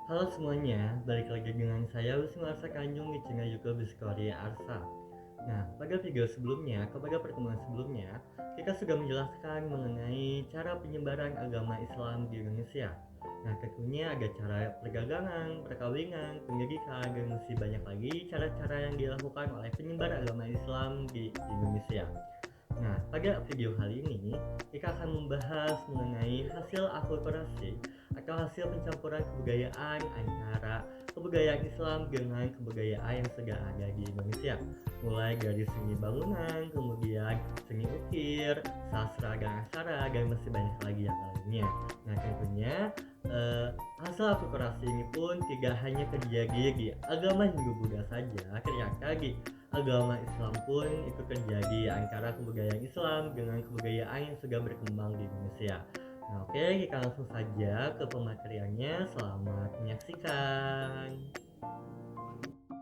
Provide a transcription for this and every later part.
Halo semuanya, balik lagi dengan saya Wisnu Arsa Kanjung di channel YouTube Discovery Arsa. Nah, pada video sebelumnya, pada pertemuan sebelumnya, kita sudah menjelaskan mengenai cara penyebaran agama Islam di Indonesia. Nah, tentunya ada cara perdagangan, perkawinan, pendidikan, dan masih banyak lagi cara-cara yang dilakukan oleh penyebar agama Islam di Indonesia. Nah, pada video kali ini kita akan membahas mengenai hasil akulturasi atau hasil pencampuran kebudayaan antara kebudayaan Islam dengan kebudayaan yang sudah ada di Indonesia. Mulai dari seni bangunan, kemudian seni ukir, sastra dan aksara, dan masih banyak lagi yang lainnya. Nah, tentunya hasil akulturasi ini pun tidak hanya terjadi di agama Hindu-Buddha saja, ternyata di agama Islam pun itu terjadi antara kebudayaan Islam dengan kebudayaan yang sudah berkembang di Indonesia. Nah, oke, kita langsung saja ke pemateriannya. Selamat menyaksikan.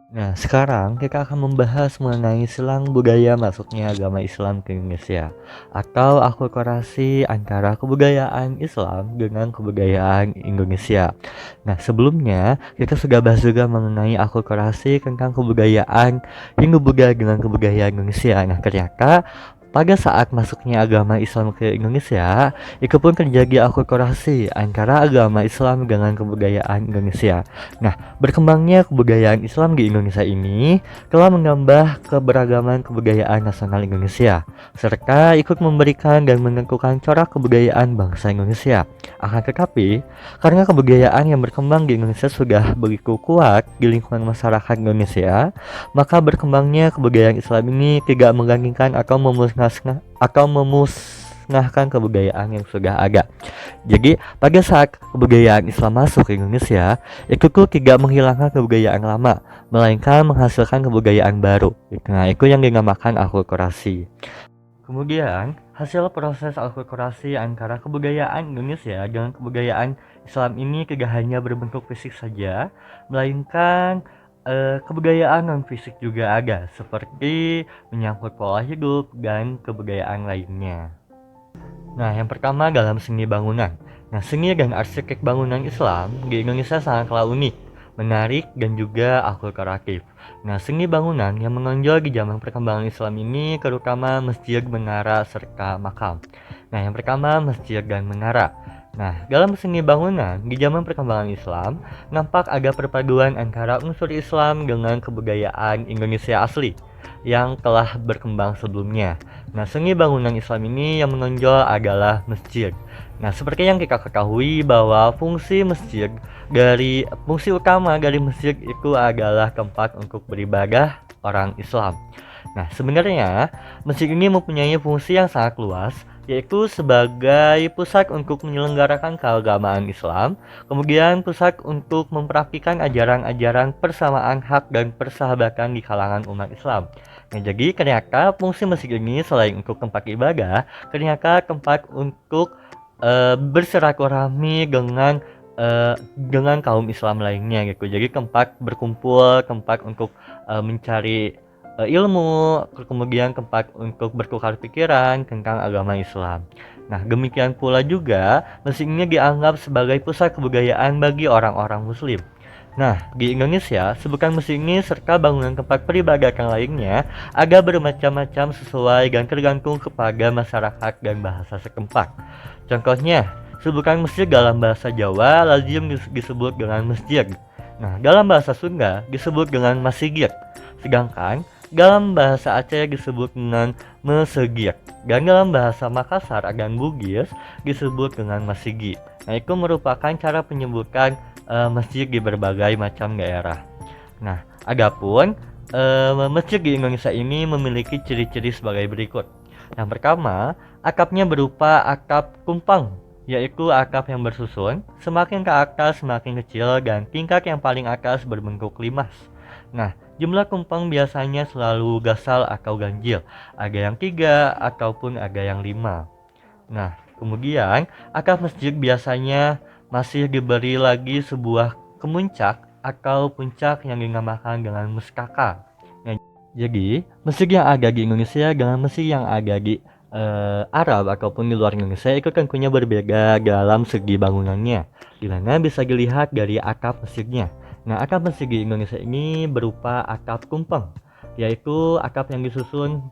Nah, sekarang kita akan membahas mengenai selang budaya masuknya agama Islam ke Indonesia atau akulturasi antara kebudayaan Islam dengan kebudayaan Indonesia. Nah, sebelumnya kita sudah bahas juga mengenai akulturasi tentang kebudayaan Hindu-Buddha dengan kebudayaan Indonesia. Nah, ternyata pada saat masuknya agama Islam ke Indonesia, itu pun terjadi akulturasi antara agama Islam dengan kebudayaan Indonesia. Nah, berkembangnya kebudayaan Islam di Indonesia ini telah menambah keberagaman kebudayaan nasional Indonesia, serta ikut memberikan dan menentukan corak kebudayaan bangsa Indonesia. Akan tetapi, karena kebudayaan yang berkembang di Indonesia sudah begitu kuat di lingkungan masyarakat Indonesia, maka berkembangnya kebudayaan Islam ini tidak menggantikan atau memusnahkan kebudayaan yang sudah ada. Jadi pada saat kebudayaan Islam masuk ke Indonesia, itu tuh tidak menghilangkan kebudayaan lama, melainkan menghasilkan kebudayaan baru. Nah, itu yang dinamakan akulturasi. Kemudian, hasil proses akulturasi antara kebudayaan Indonesia dengan kebudayaan Islam ini tidak hanya berbentuk fisik saja, melainkan kebudayaan non fisik juga ada, seperti menyangkut pola hidup dan kebudayaan lainnya. Nah, yang pertama dalam seni bangunan. Nah, seni dan arsitek bangunan Islam di Indonesia sangatlah unik, menarik, dan juga akulturatif. Nah, seni bangunan yang menonjol di zaman perkembangan Islam ini terutama masjid, menara, serta makam. Nah, yang pertama masjid dan menara. Nah, dalam seni bangunan di zaman perkembangan Islam, nampak ada perpaduan antara unsur Islam dengan kebudayaan Indonesia asli yang telah berkembang sebelumnya. Nah, seni bangunan Islam ini yang menonjol adalah masjid. Nah, seperti yang kita ketahui bahwa fungsi utama dari masjid itu adalah tempat untuk beribadah orang Islam. Nah, sebenarnya masjid ini mempunyai fungsi yang sangat luas, yaitu sebagai pusat untuk menyelenggarakan keagamaan Islam, kemudian pusat untuk mempraktikkan ajaran-ajaran persamaan hak dan persahabatan di kalangan umat Islam. Nah, jadi ternyata fungsi masjid ini selain untuk tempat ibadah, ternyata tempat untuk bersilaturahmi dengan kaum Islam lainnya gitu. Jadi tempat berkumpul, tempat untuk mencari ilmu, kemudian tempat untuk bertukar pikiran tentang agama Islam. Nah, demikian pula juga masjid ini dianggap sebagai pusat kebudayaan bagi orang-orang Muslim. Nah, di Indonesia, sebutan masjid ini serta bangunan tempat peribadatan lainnya ada bermacam-macam sesuai dan tergantung kepada masyarakat dan bahasa setempat. Contohnya, sebutan masjid dalam bahasa Jawa lazim disebut dengan masjid. Nah, dalam bahasa Sunda disebut dengan masigit. Sedangkan dalam bahasa Aceh disebut dengan mesegit, dan dalam bahasa Makassar dan Bugis disebut dengan masigi. Nah, itu merupakan cara penyebutan masjid di berbagai macam daerah. Nah, adapun masjid di Indonesia ini memiliki ciri-ciri sebagai berikut. Yang pertama, atapnya berupa atap kumpang, yaitu atap yang bersusun, semakin ke atas semakin kecil, dan tingkat yang paling atas berbentuk limas. Nah, jumlah kumpang biasanya selalu gasal atau ganjil, ada yang 3 ataupun ada yang 5. Nah, kemudian atap masjid biasanya masih diberi lagi sebuah kemuncak atau puncak yang dinamakan dengan mustaka. Nah, jadi masjid yang ada di Indonesia dengan masjid yang ada di Arab ataupun di luar Indonesia itu tentunya berbeda dalam segi bangunannya, di mana bisa dilihat dari atap masjidnya. Nah, atap masjid di Indonesia ini berupa atap tumpeng, yaitu atap yang disusun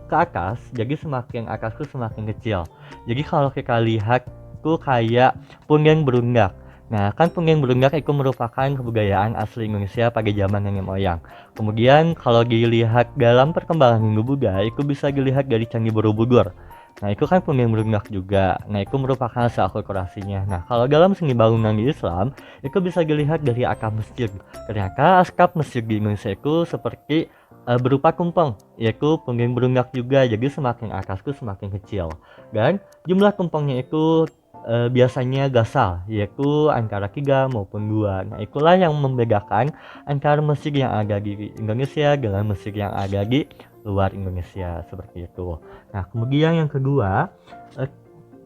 ke atas, jadi semakin atas tuh semakin kecil. Jadi kalau kita lihat tuh kayak punggung berundak. Nah, kan punggung berundak itu merupakan kebudayaan asli Indonesia pada zaman nenek moyang. Kemudian kalau dilihat dalam perkembangan Hindu-Buddha, itu bisa dilihat dari Candi Borobudur. Nah, itu kan punggung berundak juga. Nah, itu merupakan hasil akulturasinya. Nah, kalau dalam seni bangunan di Islam, itu bisa dilihat dari atap masjid. Ternyata atap masjid di Indonesia itu seperti berupa tumpeng, yaitu punggung berundak juga. Jadi semakin atas itu semakin kecil. Dan jumlah tumpengnya itu biasanya gasal, yaitu antara 3 maupun 2. Nah, itulah yang membedakan antara masjid yang ada di Indonesia dengan masjid yang ada di luar Indonesia, seperti itu. Nah, kemudian yang kedua,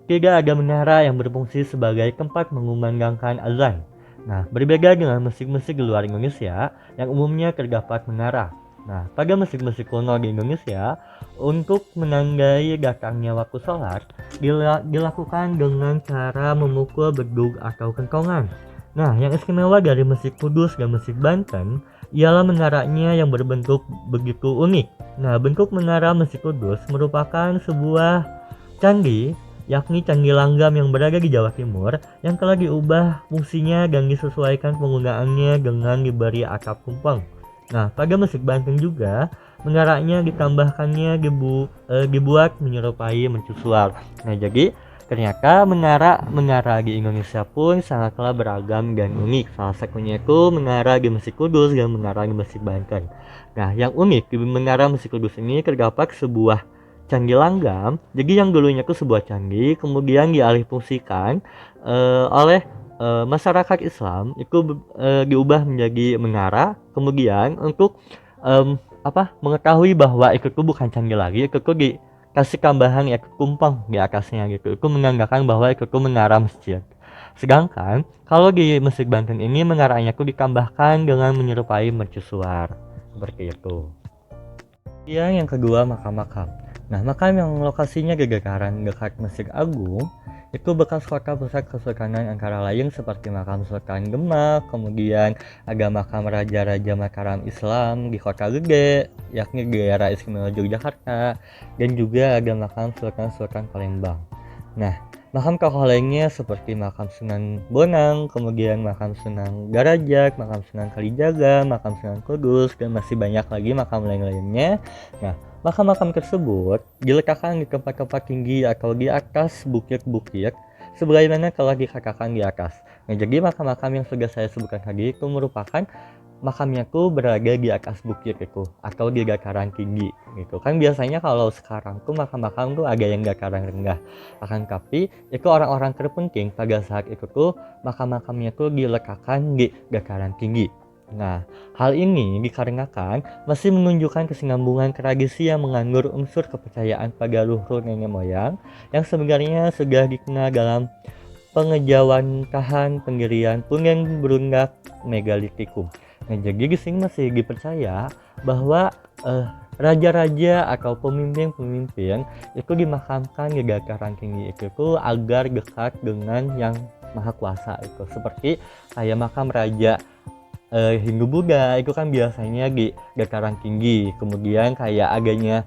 tidak ada menara yang berfungsi sebagai tempat mengumandangkan azan. Nah, berbeda dengan masjid-masjid di luar Indonesia yang umumnya terdapat menara. Nah, pada masjid-masjid kuno di Indonesia, untuk menandai datangnya waktu sholat, dilakukan dengan cara memukul bedug atau kentongan. Nah, yang istimewa dari Masjid Kudus dan Masjid Banten ialah menaranya yang berbentuk begitu unik. Nah, bentuk menara Masjid Kudus merupakan sebuah candi, yakni Candi Langgam yang berada di Jawa Timur, yang telah diubah fungsinya dan disesuaikan penggunaannya dengan diberi atap tumpeng. Nah, pada Masjid Banten juga menaranya ditambahkannya dibuat menyerupai mercusuar. Nah, jadi ternyata menara di Indonesia pun sangatlah beragam dan unik. Salah satunya itu menara di Masjid Kudus dan menara di Masjid Banten. Nah, yang unik di menara Masjid Kudus ini terdapat sebuah candi langgam. Jadi yang dulunya itu sebuah candi, kemudian dialihfungsikan oleh masyarakat Islam itu diubah menjadi menara. Kemudian untuk mengetahui bahwa itu tuh bukan candi lagi, itu tuh dikasih tambahan ya tumpeng di atasnya gitu. Itu menandakan bahwa itu tuh menara masjid. Sedangkan kalau di Masjid Banten ini menaranya tuh ditambahkan dengan menyerupai mercusuar, seperti itu. Yang kedua, makam-makam. Nah, makam yang lokasinya di dataran dekat Masjid Agung itu bekas kota pusat kesultanan antara lain seperti makam Sultan Demak, kemudian ada makam raja-raja Mataram Islam di Kota Gede, yakni di daerah istimewa Yogyakarta, dan juga ada makam Sultan-Sultan Palembang. Nah, makam tokoh lainnya seperti makam Sunan Bonang, kemudian makam Sunan Darajat, makam Sunan Kalijaga, makam Sunan Kudus, dan masih banyak lagi makam lain-lainnya. Nah, makam-makam tersebut diletakkan di tempat-tempat tinggi atau di atas bukit-bukit, sebagaimana telah dikatakan di atas. Nah, jadi makam-makam yang sudah saya sebutkan tadi itu merupakan makamnya tuh berada di atas bukit itu atau di dataran tinggi gitu kan. Biasanya kalau sekarang tuh makam-makam tuh ada yang dataran rendah, akan tapi itu orang-orang terpenting pada saat itu tuh makam-makamnya tuh diletakkan di dataran tinggi. Nah, hal ini dikarenakan masih menunjukkan kesinambungan tradisi yang mengandung unsur kepercayaan pada leluhur nenek moyang yang sebenarnya sudah dikenal dalam pengejawantahan pendirian punggung berundak megalitikum. Nah, jadi di sini masih dipercaya bahwa raja-raja atau pemimpin-pemimpin itu dimakamkan di dataran tinggi itu agar dekat dengan yang maha kuasa itu. Seperti kayak makam raja Hindu-Buddha itu kan biasanya di dataran tinggi. Kemudian kayak adanya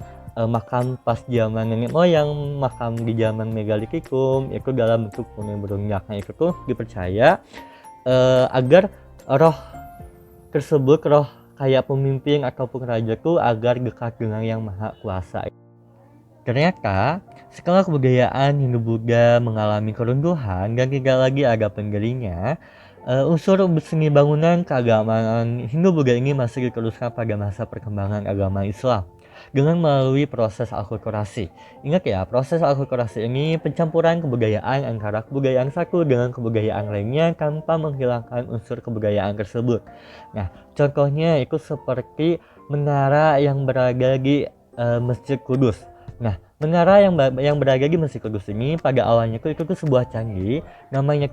makam pas zaman nenek moyang, makam di zaman megalitikum itu dalam bentuk punggung berundak. Nah, itu tuh dipercaya agar roh tersebut, roh kayak pemimpin ataupun raja tuh agar dekat dengan yang maha kuasa. Ternyata setelah kebudayaan Hindu-Buddha mengalami keruntuhan dan tidak lagi ada pendirinya, unsur seni bangunan keagamaan Hindu-Buddha ini masih diteruskan pada masa perkembangan agama Islam dengan melalui proses akulturasi. Ingat ya, proses akulturasi ini pencampuran kebudayaan antara kebudayaan satu dengan kebudayaan lainnya tanpa menghilangkan unsur kebudayaan tersebut. Nah, contohnya itu seperti menara yang berada di Masjid Kudus. Nah, menara yang berada di Mesir Kudus ini pada awalnya itu sebuah candi, namanya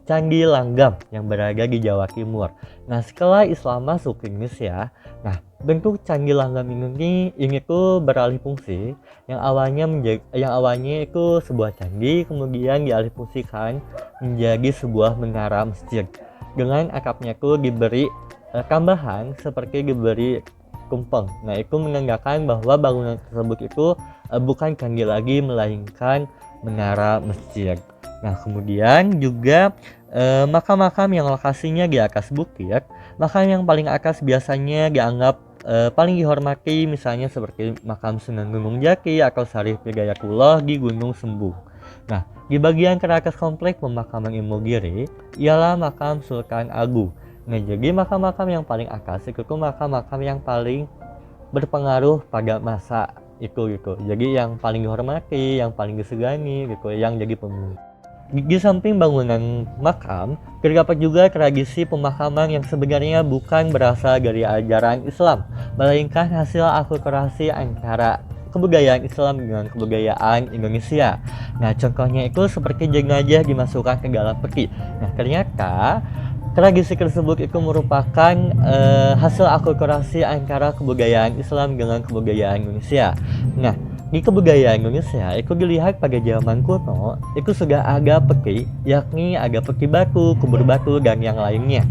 Candi Langgam yang berada di Jawa Timur. Nah, setelah Islam masuk ke Indonesia, nah bentuk Candi Langgam ini tuh beralih fungsi, yang awalnya itu sebuah candi kemudian dialihfungsikan menjadi sebuah menara masjid. Dengan atapnya itu diberi tambahan seperti diberi tumpeng. Nah, itu menandakan bahwa bangunan tersebut itu bukan candi lagi melainkan menara masjid. Nah, kemudian juga makam-makam yang lokasinya di atas bukit, makam yang paling atas biasanya dianggap paling dihormati, misalnya seperti makam Sunan Gunung Jati atau Syarif Hidayatullah di Gunung Sembung. Nah, di bagian teratas kompleks pemakaman Imogiri ialah makam Sultan Agung. Nah, jadi makam-makam yang paling atas itu tuh makam-makam yang paling berpengaruh pada masa itu gitu. Jadi yang paling dihormati, yang paling disegani gitu, yang jadi pemimpin. Di samping bangunan makam, terdapat juga tradisi pemakaman yang sebenarnya bukan berasal dari ajaran Islam, melainkan hasil akulturasi antara kebudayaan Islam dengan kebudayaan Indonesia. Nah, contohnya itu seperti jenazah dimasukkan ke dalam peti. Nah, ternyata tradisi tersebut itu merupakan hasil akulturasi antara kebudayaan Islam dengan kebudayaan Indonesia. Nah, di kebudayaan Indonesia itu dilihat pada zaman kuno itu sudah ada peti, yakni ada peti batu, kubur batu, dan yang lainnya.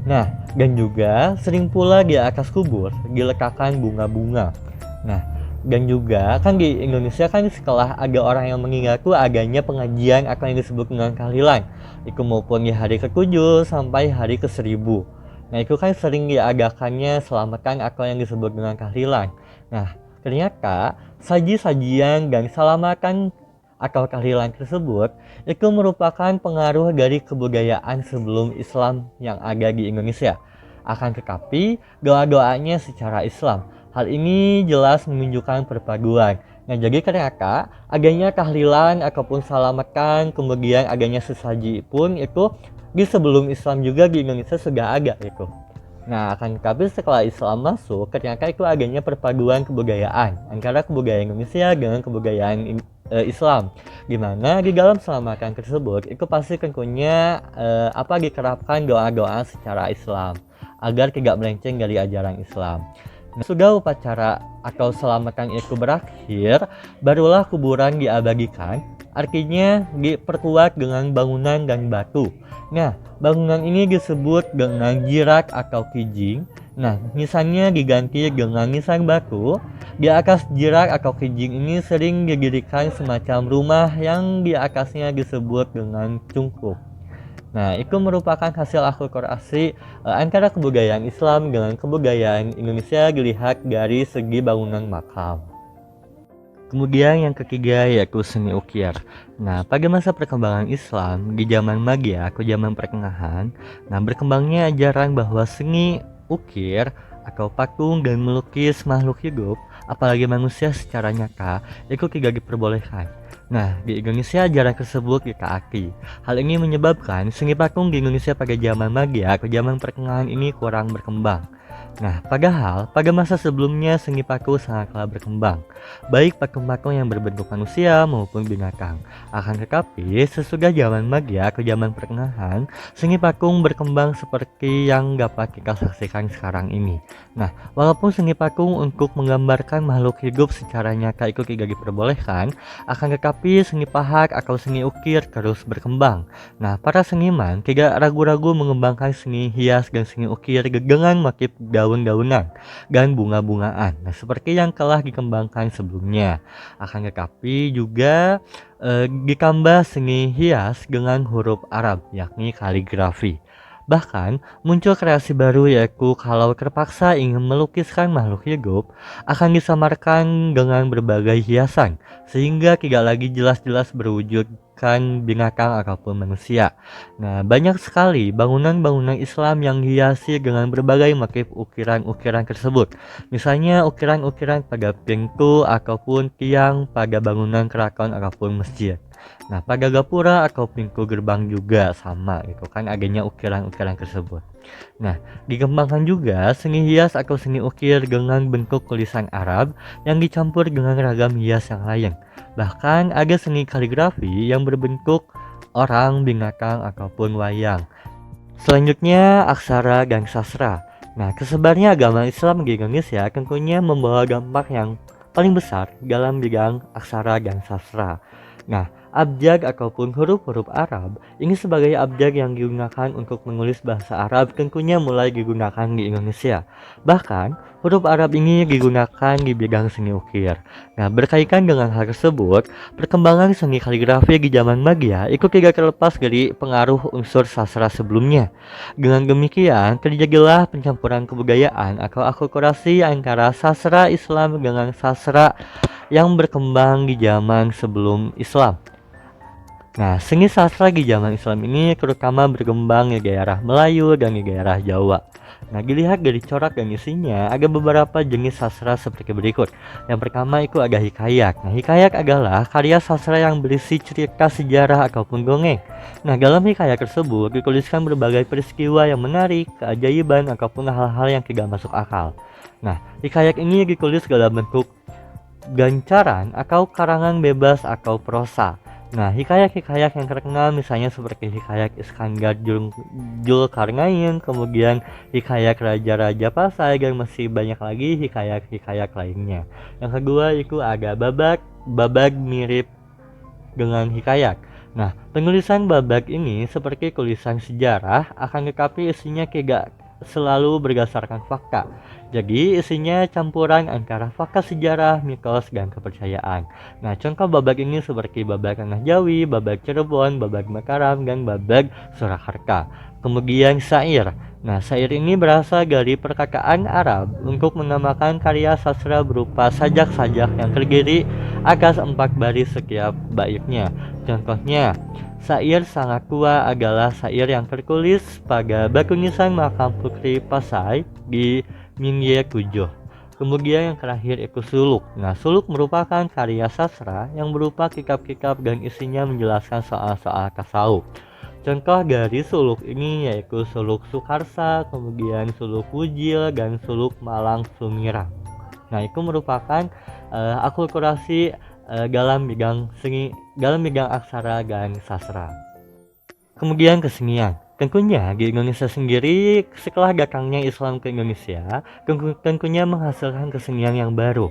Nah, dan juga sering pula di atas kubur diletakkan bunga-bunga. Nah, dan juga kan di Indonesia kan setelah ada orang yang meninggal tuh adanya pengajian atau yang disebut dengan tahlilan, itu maupun di hari ke-7 sampai hari ke-1000. Nah, itu kan sering diadakannya selamatan atau yang disebut dengan tahlilan. Nah, ternyata saji-sajian dan selamatan atau tahlilan tersebut itu merupakan pengaruh dari kebudayaan sebelum Islam yang ada di Indonesia. Akan tetapi doa-doanya secara Islam. Hal ini jelas menunjukkan perpaduan. Nah, jadi ternyata adanya tahlilan ataupun salamatan, kemudian adanya sesaji pun itu di sebelum Islam juga di Indonesia sudah ada itu. Nah, akan tetapi setelah Islam masuk, ternyata itu adanya perpaduan kebudayaan antara kebudayaan Indonesia dengan kebudayaan Islam. Dimana di dalam selamatan tersebut itu pasti tentunya diterapkan doa-doa secara Islam agar tidak melenceng dari ajaran Islam. Nah, sudah upacara atau selamatan itu berakhir, barulah kuburan diabadikan, artinya diperkuat dengan bangunan dan batu. Nah, bangunan ini disebut dengan jirak atau kijing. Nah, nisannya diganti dengan nisan batu. Di atas jirak atau kijing ini sering didirikan semacam rumah yang di atasnya disebut dengan cungkup. Nah, itu merupakan hasil akulturasi antara kebudayaan Islam dengan kebudayaan Indonesia dilihat dari segi bangunan makam. Kemudian yang ketiga yaitu seni ukir. Nah, pada masa perkembangan Islam di zaman Magia atau zaman pertengahan, nah berkembangnya ajaran bahwa seni ukir atau patung dan melukis makhluk hidup, apalagi manusia secara nyata, itu tidak diperbolehkan. Nah, di Indonesia ajaran tersebut ditaati. Hal ini menyebabkan seni patung di Indonesia pada zaman Magia atau zaman pertengahan ini kurang berkembang. Nah, padahal pada masa sebelumnya seni patung sangatlah berkembang, baik patung-patung yang berbentuk manusia maupun binatang. Akan tetapi, sesudah zaman Magia atau zaman pertengahan, seni patung berkembang seperti yang dapat kita saksikan sekarang ini. Nah, walaupun seni patung untuk menggambarkan makhluk hidup secara nyata itu tidak diperbolehkan, akan tetapi seni pahat atau seni ukir terus berkembang. Nah, para seniman tidak ragu-ragu mengembangkan seni hias dan seni ukir dengan motif daun-daunan dan bunga-bungaan. Nah, seperti yang telah dikembangkan sebelumnya. Akan tetapi juga ditambah seni hias dengan huruf Arab, yakni kaligrafi. Bahkan muncul kreasi baru yaitu kalau terpaksa ingin melukiskan makhluk hidup akan disamarkan dengan berbagai hiasan sehingga tidak lagi jelas-jelas berwujudkan binatang ataupun manusia. Nah, banyak sekali bangunan-bangunan Islam yang dihiasi dengan berbagai motif ukiran-ukiran tersebut. Misalnya ukiran-ukiran pada pintu ataupun tiang pada bangunan keraton ataupun masjid. Nah, pada gapura atau pintu gerbang juga sama gitu kan adanya ukiran-ukiran tersebut. Nah, dikembangkan juga seni hias atau seni ukir dengan bentuk tulisan Arab yang dicampur dengan ragam hias yang lain. Bahkan ada seni kaligrafi yang berbentuk orang, binatang, ataupun wayang. Selanjutnya, aksara dan sastra. Nah, kesebarnya agama Islam di Indonesia tentunya membawa dampak yang paling besar dalam bidang aksara dan sastra. Nah, abjad ataupun huruf-huruf Arab ini sebagai abjad yang digunakan untuk menulis bahasa Arab tentunya mulai digunakan di Indonesia. Bahkan, huruf Arab ini digunakan di bidang seni ukir. Nah, berkaitan dengan hal tersebut, perkembangan seni kaligrafi di zaman Magia itu tidak terlepas dari pengaruh unsur sastra sebelumnya. Dengan demikian, terjadilah pencampuran kebudayaan atau akulturasi antara sastra Islam dengan sastra yang berkembang di zaman sebelum Islam. Nah, seni sastra di zaman Islam ini terutama berkembang di daerah Melayu dan di daerah Jawa. Nah, dilihat dari corak dan isinya, ada beberapa jenis sastra seperti berikut. Yang pertama itu ada hikayat. Nah, hikayat adalah karya sastra yang berisi cerita sejarah ataupun dongeng. Nah, dalam hikayat tersebut dituliskan berbagai peristiwa yang menarik, keajaiban, ataupun hal-hal yang tidak masuk akal. Nah, hikayat ini ditulis dalam bentuk gancaran atau karangan bebas atau prosa. Nah, hikayat-hikayat yang terkenal misalnya seperti hikayat Iskandar Zulkarnain, kemudian hikayat Raja-Raja Pasai, dan masih banyak lagi hikayat-hikayat lainnya. Yang kedua itu ada babak mirip dengan hikayat. Nah, penulisan babak ini seperti tulisan sejarah, akan tetapi isinya tidak selalu berdasarkan fakta. Jadi isinya campuran antara fakta sejarah, mitos, dan kepercayaan. Nah, contoh babak ini seperti babak Tanah Jawi, babak Cirebon, babak Mataram, dan babak Surakarta. Kemudian syair. Nah, syair ini berasal dari perkataan Arab untuk menamakan karya sastra berupa sajak-sajak yang terdiri atas 4 baris setiap baitnya. Contohnya, syair Sangat Tua adalah syair yang tertulis pada batu nisan makam Putri Pasai di Mingye 7. Kemudian yang terakhir itu suluk. Nah, suluk merupakan karya sastra yang berupa kitab-kitab dan isinya menjelaskan soal-soal tasawuf. Contoh dari suluk ini yaitu suluk Sukarsa, kemudian suluk Wujil, dan suluk Malang Sumirang. Nah, itu merupakan akulturasi dalam bidang aksara dan sastra. Kemudian kesenian. Tentunya di Indonesia sendiri setelah datangnya Islam ke Indonesia, tentunya menghasilkan kesenian yang baru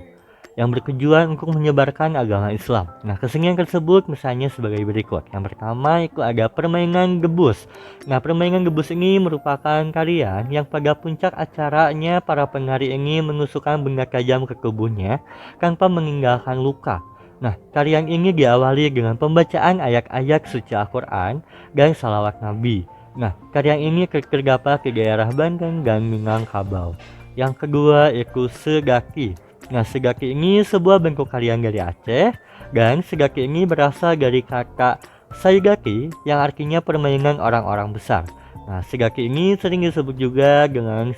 yang bertujuan untuk menyebarkan agama Islam. Nah, kesenian tersebut misalnya sebagai berikut. Yang pertama itu ada permainan gebus. Nah, permainan gebus ini merupakan tarian yang pada puncak acaranya para penari ini menusukkan benda tajam ke tubuhnya tanpa meninggalkan luka. Nah, tarian ini diawali dengan pembacaan ayat-ayat suci Al-Quran dan salawat Nabi. Nah, tarian ini terdapat di daerah Banten dan Minangkabau. Yang kedua itu segaki. Nah, segaki ini sebuah bentuk tarian dari Aceh, dan segaki ini berasal dari kata saigaki yang artinya permainan orang-orang besar. Nah, segaki ini sering disebut juga dengan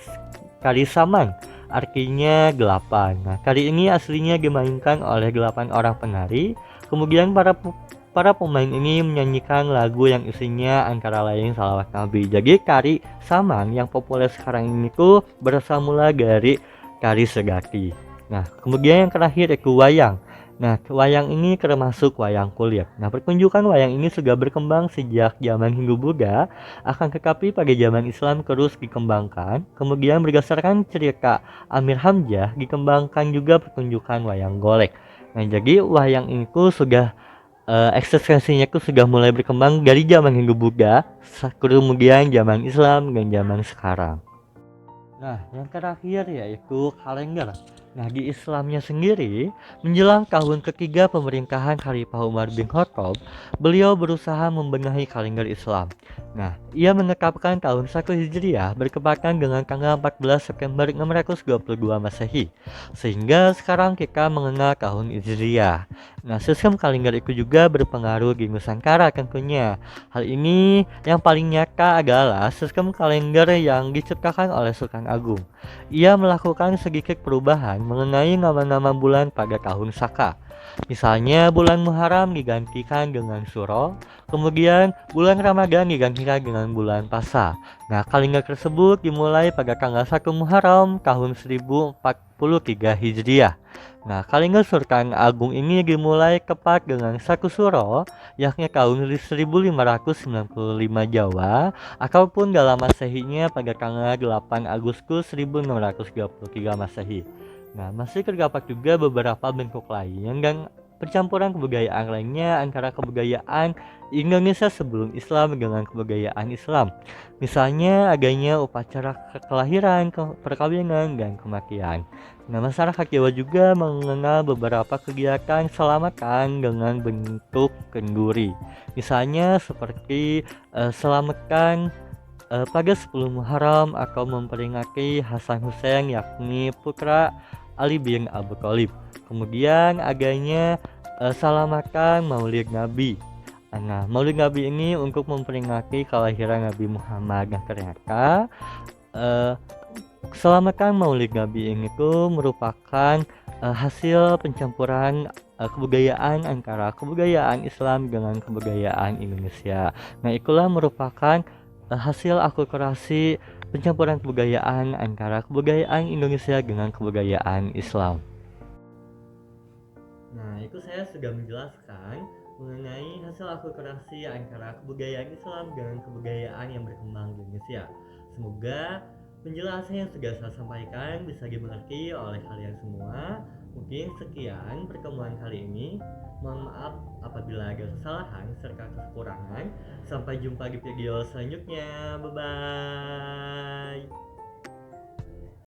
kari saman, artinya 8. Nah, kari ini aslinya dimainkan oleh 8 orang penari. Kemudian para pemain ini menyanyikan lagu yang isinya antara lain salawat Nabi. Jadi kari saman yang populer sekarang ini tuh berasal mula dari kari segaki. Nah, kemudian yang terakhir itu wayang. Nah, wayang ini termasuk wayang kulit. Nah, pertunjukan wayang ini sudah berkembang sejak zaman Hindu-Buddha, akan tetapi pada zaman Islam terus dikembangkan. Kemudian berdasarkan cerita Amir Hamzah, dikembangkan juga pertunjukan wayang golek. Nah, jadi wayang itu sudah eksistensinya itu sudah mulai berkembang dari zaman Hindu-Buddha, kemudian zaman Islam dan zaman sekarang. Nah, yang terakhir yaitu kalender. Nah, di Islamnya sendiri, menjelang tahun ketiga pemerintahan Khalifah Umar bin Khattab, beliau berusaha membenahi kalender Islam. Nah, ia menetapkan tahun 1 Hijriah bertepatan dengan tanggal 14 September 622 Masehi, sehingga sekarang kita mengenal tahun Hijriah. Nah, sistem kalender itu juga berpengaruh di Nusantara tentunya. Hal ini yang paling nyata adalah sistem kalender yang diciptakan oleh Sultan Agung. Ia melakukan sedikit perubahan mengenai nama-nama bulan pada tahun Saka. Misalnya bulan Muharram digantikan dengan Suro, kemudian bulan Ramadan digantikan dengan bulan Pasa. Nah, kalender tersebut dimulai pada tanggal 1 Muharram tahun 1043 Hijriah. Nah, kalender Sultan Agung ini dimulai tepat dengan 1 Suro, yakni tahun 1595 Jawa, ataupun dalam Masehinya pada tanggal 8 Agustus 1633 Masehi. Nah, masih terdapat juga beberapa bentuk lain dan percampuran kebudayaan lainnya antara kebudayaan Indonesia sebelum Islam dengan kebudayaan Islam. Misalnya adanya upacara kelahiran, perkawinan, dan kematian. Nah, masyarakat Jawa juga mengenal beberapa kegiatan selamatan dengan bentuk kenduri. Misalnya seperti selamatan pada 10 Muharram atau memperingati Hasan Hussein yakni putra Ali bin Abi Thalib. Kemudian adanya selamatan Maulid Nabi. Nah, Maulid Nabi ini untuk memperingati kelahiran Nabi Muhammad. Nah, ternyata selamatan Maulid Nabi ini tuh merupakan hasil pencampuran kebudayaan antara kebudayaan Islam dengan kebudayaan Indonesia. Nah, itulah merupakan hasil akulturasi pencampuran kebudayaan antara kebudayaan Indonesia dengan kebudayaan Islam. Nah, itu saya sudah menjelaskan mengenai hasil akulturasi antara kebudayaan Islam dengan kebudayaan yang berkembang di Indonesia. Semoga penjelasan yang sudah saya sampaikan bisa dimengerti oleh kalian semua. Mungkin sekian pertemuan kali ini. Mohon maaf apabila ada kesalahan serta kekurangan. Sampai jumpa di video selanjutnya. Bye bye.